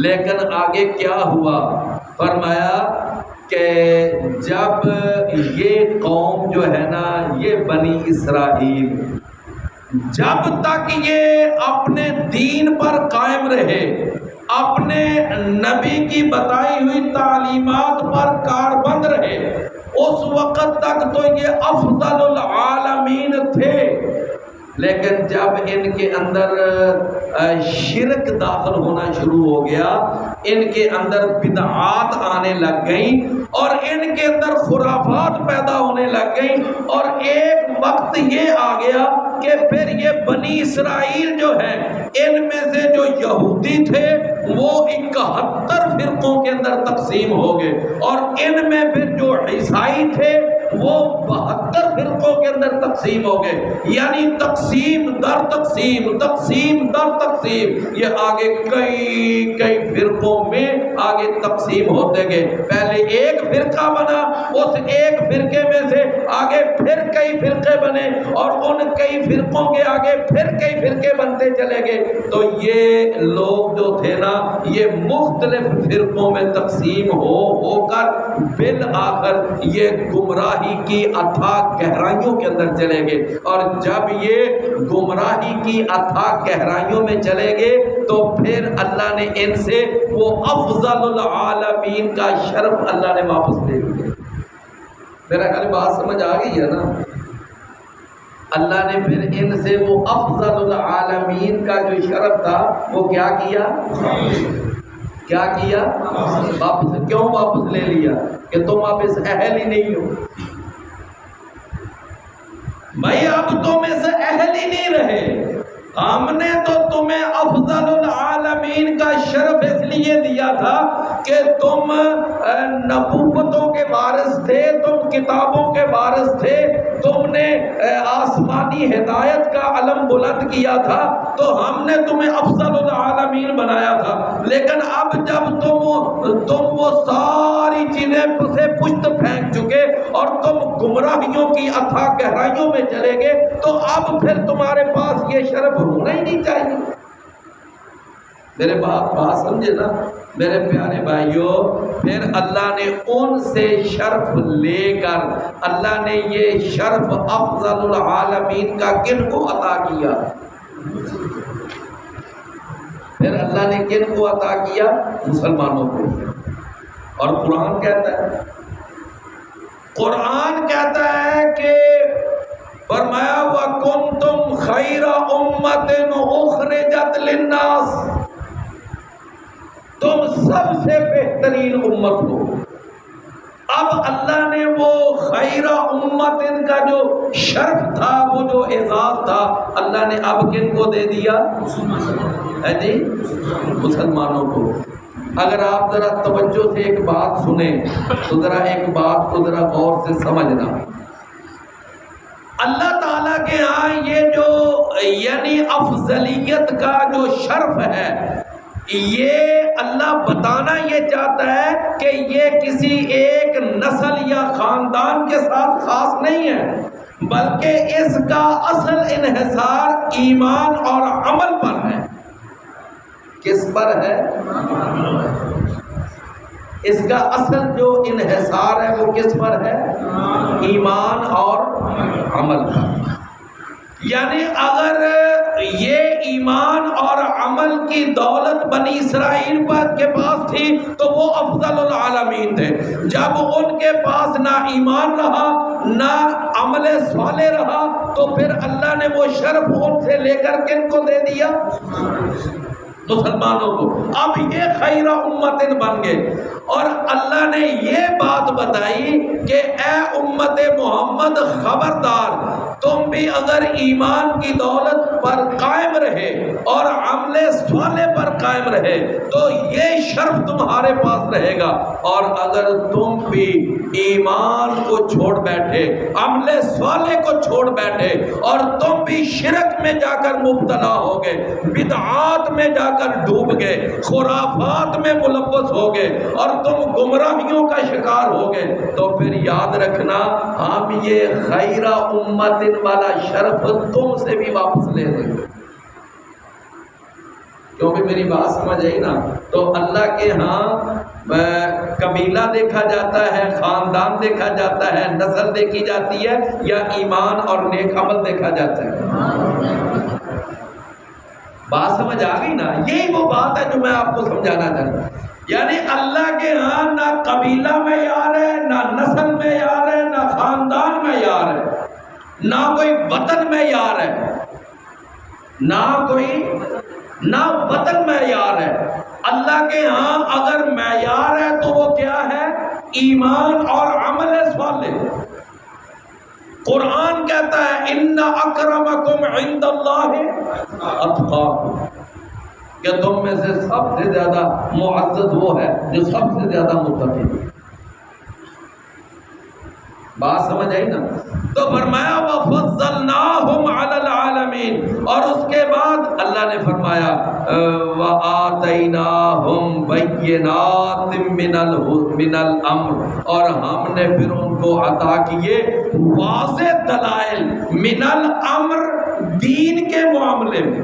لیکن آگے کیا ہوا؟ فرمایا کہ جب یہ قوم جو ہے نا، یہ بنی اسرائیل، جب تک یہ اپنے دین پر قائم رہے، اپنے نبی کی بتائی ہوئی تعلیمات پر کاربند رہے، اس وقت تک تو یہ افضل العالمین تھے۔ لیکن جب ان کے اندر شرک داخل ہونا شروع ہو گیا، ان کے اندر بدعات آنے لگ گئیں اور ان کے اندر خرافات پیدا ہونے لگ گئیں، اور ایک وقت یہ آ گیا کہ پھر یہ بنی اسرائیل جو ہے، ان میں سے جو یہودی تھے وہ 71 فرقوں کے اندر تقسیم ہو گئے، اور ان میں پھر جو عیسائی تھے وہ 72 فرقوں کے اندر تقسیم ہو گئے، یعنی تقسیم در تقسیم، تقسیم در تقسیم، یہ آگے کئی فرقوں میں آگے تقسیم ہوتے گئے۔ پہلے ایک فرقہ بنا، اس ایک فرقے میں سے آگے پھر کئی فرقے بنے، اور ان کئی فرقوں کے آگے پھر کئی فرقے بنتے چلے گئے، تو یہ لوگ جو تھے نا، یہ مختلف فرقوں میں تقسیم ہو کر بالآخر یہ گمراہی کی اتھاہ گہرائیوں کے اندر چلے گئے، اور جب یہ گمراہی کی اتھاہ گہرائیوں میں چلے گئے تو پھر اللہ نے ان سے وہ افضل العالمین کا شرف اللہ نے واپس لے لیا۔ میرا خیال بات سمجھ آ گئی ہے نا؟ اللہ نے پھر ان سے وہ افضل العالمین کا جو شرف تھا وہ کیا کیا؟ کیا کیا؟ واپس۔ کیوں واپس لے لیا؟ کہ تم اب اس اہل ہی نہیں ہو بھائی، اب تم اس اہل ہی نہیں رہے۔ ہم نے تو تمہیں افضل العالمین کا شرف اس لیے دیا تھا کہ تم نبوتوں کے وارث تھے، تم کتابوں کے وارث تھے، تم نے آسمانی ہدایت کا علم بلند کیا تھا، تو ہم نے تمہیں افضل العالمین بنایا تھا۔ لیکن اب جب تم وہ ساری چیزیں سے پشت پھینک چکے اور تم گمراہیوں کی اتھاہ گہرائیوں میں چلے گئے، تو اب پھر تمہارے پاس یہ شرف ہونا ہی نہیں چاہیے۔ میرے بات سمجھے نا میرے پیارے بھائیوں؟ پھر اللہ نے ان سے شرف لے کر اللہ نے یہ شرف افضل العالمین کا کن کو عطا کیا؟ پھر اللہ نے کن کو عطا کیا؟ مسلمانوں کو۔ اور قرآن کہتا ہے کہ فرمایا وَكُنْتُمْ خَيْرَ أُمَّةٍ أُخْرِجَتْ لِلنَّاسِ، تم سب سے بہترین امت ہو۔ اب اللہ نے وہ خیر امت کا جو شرف تھا، وہ جو اعزاز تھا، اللہ نے اب کن کو دے دیا؟ ہے جی، مسلمانوں کو۔ اگر آپ ذرا توجہ سے ایک بات سنیں تو ذرا ایک بات کو ذرا غور سے سمجھنا۔ اللہ تعالیٰ کے ہاں یہ جو یعنی افضلیت کا جو شرف ہے، یہ اللہ بتانا یہ چاہتا ہے کہ یہ کسی ایک نسل یا خاندان کے ساتھ خاص نہیں ہے، بلکہ اس کا اصل انحصار ایمان اور عمل پر ہے۔ کس پر ہے؟ اس کا اصل جو انحصار ہے وہ کس پر ہے؟ ایمان اور عمل پر۔ یعنی اگر یہ ایمان اور عمل کی دولت بنی اسرائیل کے پاس تھی تو وہ افضل العالمین تھے۔ جب ان کے پاس نہ ایمان رہا نہ عمل صالح رہا تو پھر اللہ نے وہ شرف ان سے لے کر کن کو دے دیا؟ مسلمانوں کو، اب یہ خیر امت بن گئے۔ اور اللہ نے یہ بات بتائی کہ اے امت محمد خبردار، تم بھی اگر ایمان کی دولت پر قائم رہے اور عمل صالح پر قائم رہے تو یہ شرف تمہارے پاس رہے گا، اور اگر تم بھی ایمان کو چھوڑ بیٹھے، عمل صالح کو چھوڑ بیٹھے اور تم بھی شرک میں جا کر مبتلا ہو گئے، بدعات میں جا کر ڈوب گئے، خرافات میں ملوث ہو گئے اور تم گمراہیوں کا شکار ہو گئے، تو پھر یاد رکھنا ہم یہ خیر امت والا شرف تم سے بھی واپس لے لیں گے۔ کیونکہ میری بات سمجھ آئی نا؟ تو اللہ کے ہاں قبیلہ دیکھا جاتا ہے، خاندان دیکھا جاتا ہے، نسل دیکھی جاتی ہے، یا ایمان اور نیک عمل دیکھا جاتا ہے؟ بات سمجھ آ گئی نا؟ یہی وہ بات ہے جو میں آپ کو سمجھانا چاہتا ہوں۔ یعنی اللہ کے ہاں نہ قبیلہ میں یار ہے، نہ نسل میں یار ہے، نہ خاندان میں یار ہے، نہ کوئی وطن میں یار ہے، نہ وطن میں یار ہے۔ اللہ کے ہاں اگر معیار ہے تو وہ کیا ہے؟ ایمان اور عمل صالح۔ قرآن کہتا ہے ان اکرمکم عند اللہ اتقاکم، کہ تم میں سے سب سے زیادہ معزز وہ ہے جو سب سے زیادہ متقی ہے۔ بات سمجھ آئی نا؟ تو فرمایا وَفَضَّلْنَاهُمْ عَلَى الْعَالَمِينَ، اور اس کے بعد اللہ نے فرمایا وَآتَيْنَاهُمْ بَيِّنَاتٍ مِّنَ الْأَمْرِ، اور ہم نے پھر ان کو عطا کیے واضح دلائل، من الامر، دین کے معاملے میں۔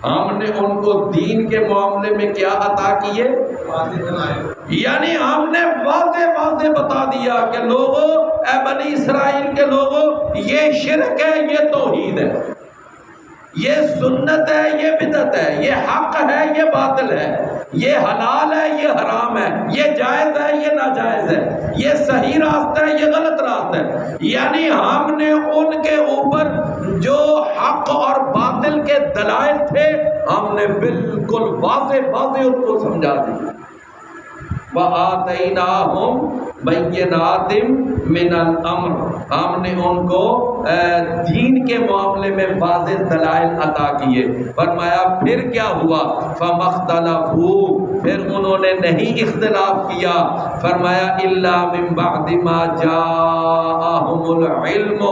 ہم نے ان کو دین کے معاملے میں کیا عطا کیے؟ یعنی ہم نے واضح بتا دیا کہ لوگوں، اے بنی اسرائیل کے لوگوں، یہ شرک ہے، یہ توحید ہے، یہ سنت ہے، یہ بدعت ہے، یہ حق ہے، یہ باطل ہے، یہ حلال ہے، یہ حرام ہے، یہ جائز ہے، یہ ناجائز ہے، یہ صحیح راستہ ہے، یہ غلط راستہ ہے۔ یعنی ہم نے ان کے اوپر جو حق اور باطل کے دلائل تھے ہم نے بالکل واضح ان کو سمجھا دیا۔ وَآتَيْنَاهُمْ بَيِّنَاتٍ مِّنَ الْأَمْرِ، ہم نے ان کو دین کے معاملے میں واضح دلائل عطا کیے۔ فرمایا پھر کیا ہوا؟ فَمَا اخْتَلَفُوا، پھر انہوں نے نہیں اختلاف کیا۔ فرمایا إِلَّا مِن بَعْدِ مَا جَاءَهُمُ الْعِلْمُ،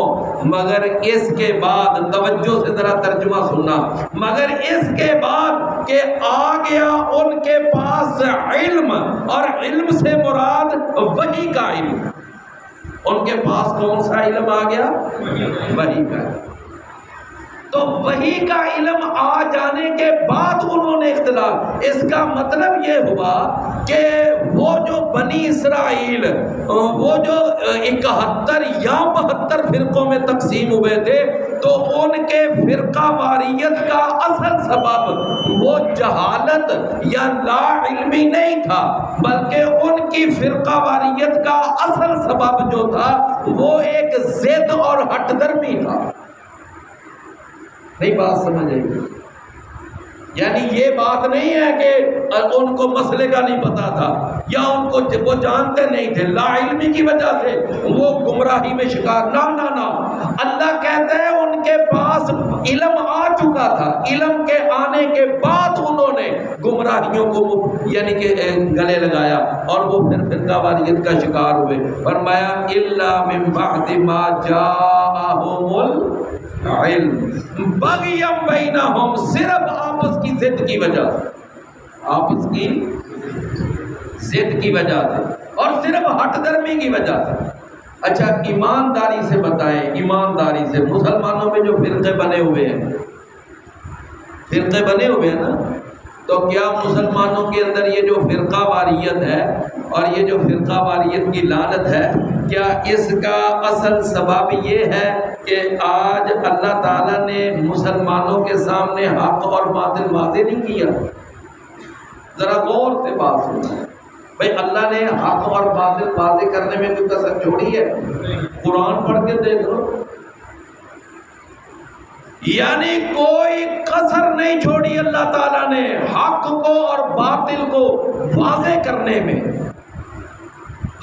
مگر اس کے بعد، توجہ سے ذرا ترجمہ سننا، مگر اس کے بعد کہ آ گیا ان کے پاس علم، اور علم سے مراد وحی کا علم۔ ان کے پاس کون سا علم آ گیا؟ وحی کا علم۔ تو وحی کا علم آ جانے کے بعد انہوں نے اختلاف۔ اس کا مطلب یہ ہوا کہ وہ جو بنی اسرائیل، وہ جو 71 یا 72 فرقوں میں تقسیم ہوئے تھے، تو ان کے فرقہ واریت کا اصل سبب وہ جہالت یا لا علمی نہیں تھا، بلکہ ان کی فرقہ واریت کا اصل سبب جو تھا وہ ایک ضد اور ہٹ درمی تھا۔ نہیں بات سمجھ آئی؟ یعنی یہ بات نہیں ہے کہ ان کو مسئلے کا نہیں پتا تھا یا ان کو وہ جانتے نہیں تھے، لا علمی کی وجہ سے وہ گمراہی میں شکار، نہ اللہ کہتے ہیں ان کے پاس علم آ چکا تھا، علم کے آنے کے بعد انہوں نے گمراہیوں کو یعنی کہ گلے لگایا اور وہ پھر فرقہ واریت کا شکار ہوئے۔ فرمایا الا من بعد ما جاءهم العلم بغیا بینہم، صرف آپس کی ضد کی وجہ سے، آپس کی ضد کی وجہ سے اور صرف ہٹ درمی کی وجہ سے۔ اچھا ایمانداری سے بتائیں، ایمانداری سے مسلمانوں میں جو فرقے بنے ہوئے ہیں، فرقے بنے ہوئے ہیں نا، تو کیا مسلمانوں کے اندر یہ جو فرقہ واریت ہے اور یہ جو فرقہ واریت کی لعنت ہے، کیا اس کا اصل سبب یہ ہے کہ آج اللہ تعالیٰ نے مسلمانوں کے سامنے حق اور باطل واضح نہیں کیا؟ ذرا غور سے بات سنیں بھائی، اللہ نے حق اور باطل واضح کرنے میں کوئی کسر چھوڑی ہے؟ قرآن پڑھ کے دیکھ لو، یعنی کوئی کسر نہیں چھوڑی اللہ تعالیٰ نے حق کو اور باطل کو واضح کرنے میں.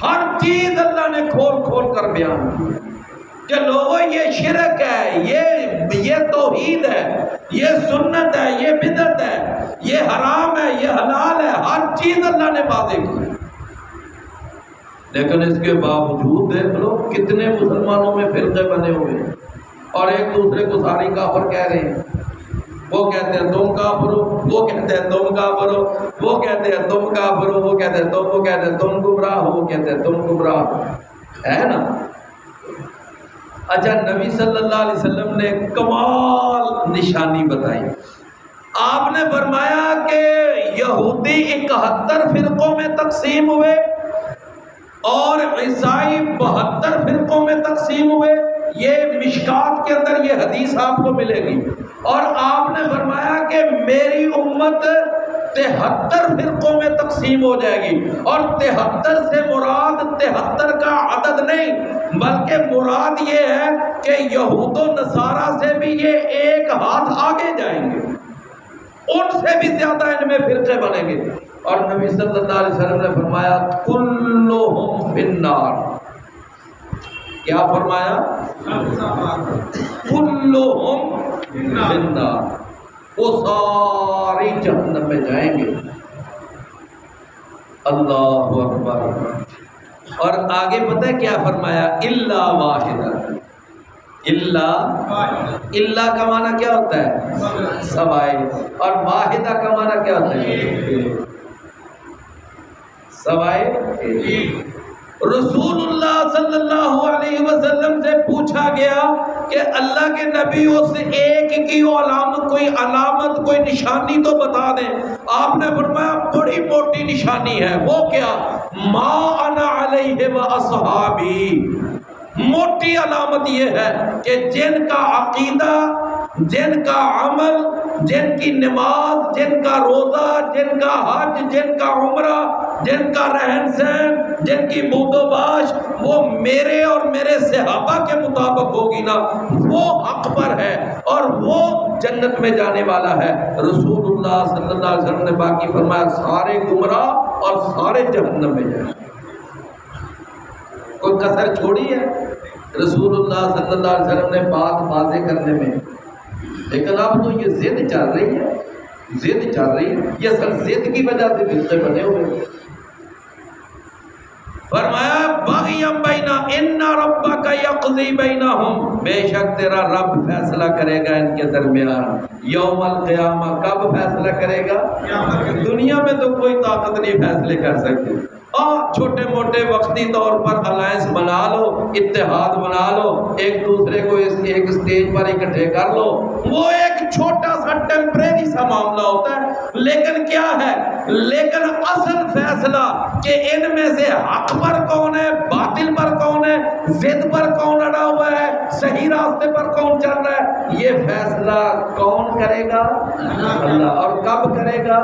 ہر چیز اللہ نے کھول کھول کر بیان کی کہ لوگوں یہ شرک ہے، یہ توحید ہے، یہ سنت ہے، یہ بدعت ہے، یہ حرام ہے، یہ حلال ہے. ہر چیز اللہ نے واضح کی. لیکن اس کے باوجود دیکھ لو کتنے مسلمانوں میں فرقے بنے ہوئے ہیں اور ایک دوسرے کو ساری کافر کہہ رہے ہیں. وہ کہتے ہیں تم کافر ہو، وہ کہتے ہیں تم کافر ہو، وہ کہتے ہیں تم کافر ہو، وہ کہتے ہیں تم گمراہ ہو، وہ کہتے ہیں تم گمراہ ہو. ہے نا؟ اچھا، نبی صلی اللہ علیہ وسلم نے کمال نشانی بتائی. آپ نے فرمایا کہ یہودی 71 فرقوں میں تقسیم ہوئے اور عیسائی 72 فرقوں میں تقسیم ہوئے. یہ مشکات کے اندر یہ حدیث آپ کو ملے گی. اور آپ نے فرمایا کہ میری امت 73 فرقوں میں تقسیم ہو جائے گی. اور 73 سے مراد 73 کا عدد نہیں بلکہ مراد یہ ہے کہ یہود و نصارہ سے بھی یہ ایک ہاتھ آگے جائیں گے، ان سے بھی زیادہ ان میں فرقے بنیں گے. اور نبی صلی اللہ علیہ وسلم نے فرمایا کلہم فی النار. کیا فرمایا؟ کلہم فی النار. وہ ساری جہنم میں جائیں گے. اللہ اکبر. اور آگے پتہ ہے کیا فرمایا؟ الا واحدہ. اللہ کا معنی کیا ہوتا ہے؟ سوائے. اور واحدہ کا معنی کیا ہوتا ہے؟ سوائے. رسول اللہ صلی اللہ علیہ وسلم سے پوچھا گیا کہ اللہ کے نبی اس ایک کی کوئی علامت کوئی نشانی تو بتا دیں. آپ نے فرمایا بڑی موٹی نشانی ہے. وہ کیا؟ ما انا علیہ و اصحابی. موٹی علامت یہ ہے کہ جن کا عقیدہ، جن کا عمل، جن کی نماز، جن کا روزہ، جن کا حج، جن کا عمرہ، جن کا رہن سہن، جن کی بود و باش وہ میرے اور میرے صحابہ کے مطابق ہوگی نا، وہ حق پر ہے اور وہ جنت میں جانے والا ہے. رسول اللہ صلی اللہ علیہ وسلم نے باقی فرمایا سارے گمراہ اور سارے جہنم میں جائیں. کوئی کسر چھوڑی ہے رسول اللہ صلی اللہ علیہ وسلم نے بات واضح کرنے میں. لیکن اب تو یہ ضد چل رہی ہے، ضد چل رہی ہے. یہ سب ضد کی وجہ سے فرقے بنے ہوئے. فرمایا بغیم بینا ان ربک یقضی بینہم. بے شک تیرا رب فیصلہ کرے گا ان کے درمیان. یوم القیامہ. کب فیصلہ کرے گا؟ دنیا میں تو کوئی طاقت نہیں فیصلے کر سکتی. چھوٹے موٹے وقتی طور پر الائنس بنا لو، اتحاد بنا لو، ایک دوسرے کو ایک اسٹیج پر اکٹھے کر لو. وہ ایک چھوٹا سا ٹیمپریری سا معاملہ ہوتا ہے. لیکن کیا ہے؟ لیکن اصل فیصلہ کہ ان میں سے حق پر کون ہے، باطل پر کون ہے، ضد پر کون اڑا ہوا ہے، صحیح راستے پر کون چل رہا ہے، یہ فیصلہ کون کرے گا؟ اللہ. اور کب کرے گا؟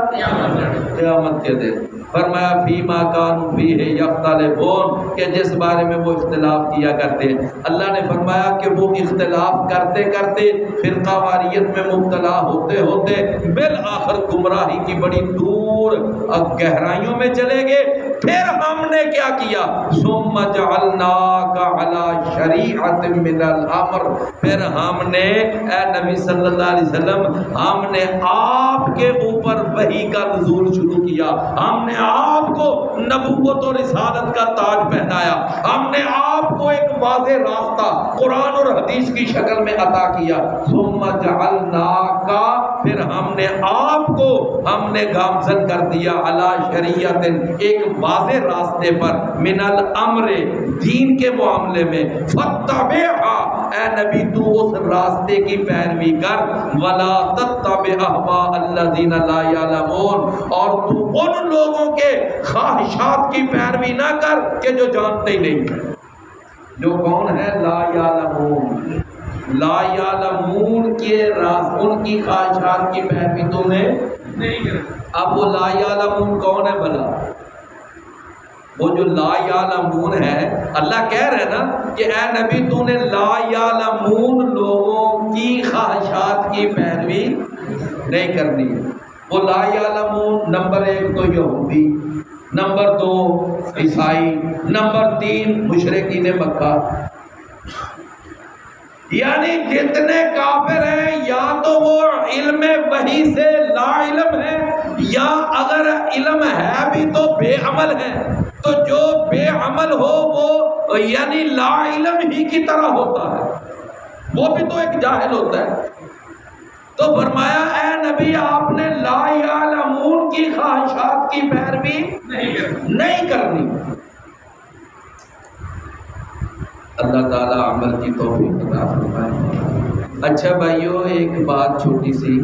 قیامت کے دن. فرمایا فیما کانوا فیہ یختلفون، کہ جس بارے میں وہ اختلاف کیا کرتے ہیں. اللہ نے فرمایا کہ وہ اختلاف کرتے کرتے فرقہ واریت میں مبتلا ہوتے ہوتے بالآخر گمراہی کی بڑی دور گہرائیوں میں چلے گئے. پھر ہم نے کیا کیا؟ ثم جعلناک علی شریعۃ من الامر. پھر ہم نے اے نبی صلی اللہ علیہ وسلم ہم نے آپ کے اوپر وحی کا نزول شروع کیا. ہم نے آپ کو نبوت و رسالت کا تاج پہنایا. ہم نے آپ کو ایک واضح راستہ قرآن اور حدیث کی شکل میں عطا کیا. ثم جعلناک، پھر ہم نے آپ کو ہم نے گامزن کر دیا علی شریعت، ایک واضح راستے پر، من الامر، دین کے معاملے میں. فتبعھا، اے نبی تو اس راستے کی پیروی کر. ولا تتبع اہواء الذین لا یعلمون، اور تو ان لوگوں کے خواہشات کی پیروی نہ کر کہ جو جانتے ہی نہیں. جو کون ہے؟ لا یعلمون. لا یعلمون کے راز ان کی خواہشات کی پیروی تم نے نہیں. اب وہ لا یعلمون کون ہے بھلا؟ وہ جو لا یعلمون ہے، اللہ کہہ رہے ہیں نا کہ اے نبی تو نے لا یعلمون لوگوں کی خواہشات کی پیروی نہیں کرنی ہے۔ وہ لا یعلمون نمبر 1 تو یہودی، نمبر 2 عیسائی، نمبر 3 مشرکین مکہ، یعنی جتنے کافر ہیں یا تو وہ علم وحی سے لا علم ہے، یا اگر علم ہے بھی تو بے عمل ہے۔ تو جو بے عمل ہو وہ یعنی لا علم ہی کی طرح ہوتا ہے، وہ بھی تو ایک جاہل ہوتا ہے۔ تو فرمایا اے نبی آپ نے لا یعلمون کی خواہشات کی پیروی نہیں کرنی۔ اللہ تعالیٰ عمل کی توفیق عطا فرمائے۔ اچھا بھائیو، ایک بات چھوٹی سی،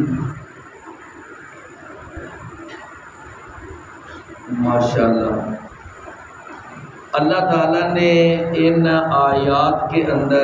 ماشاءاللہ اللہ تعالیٰ نے ان آیات کے اندر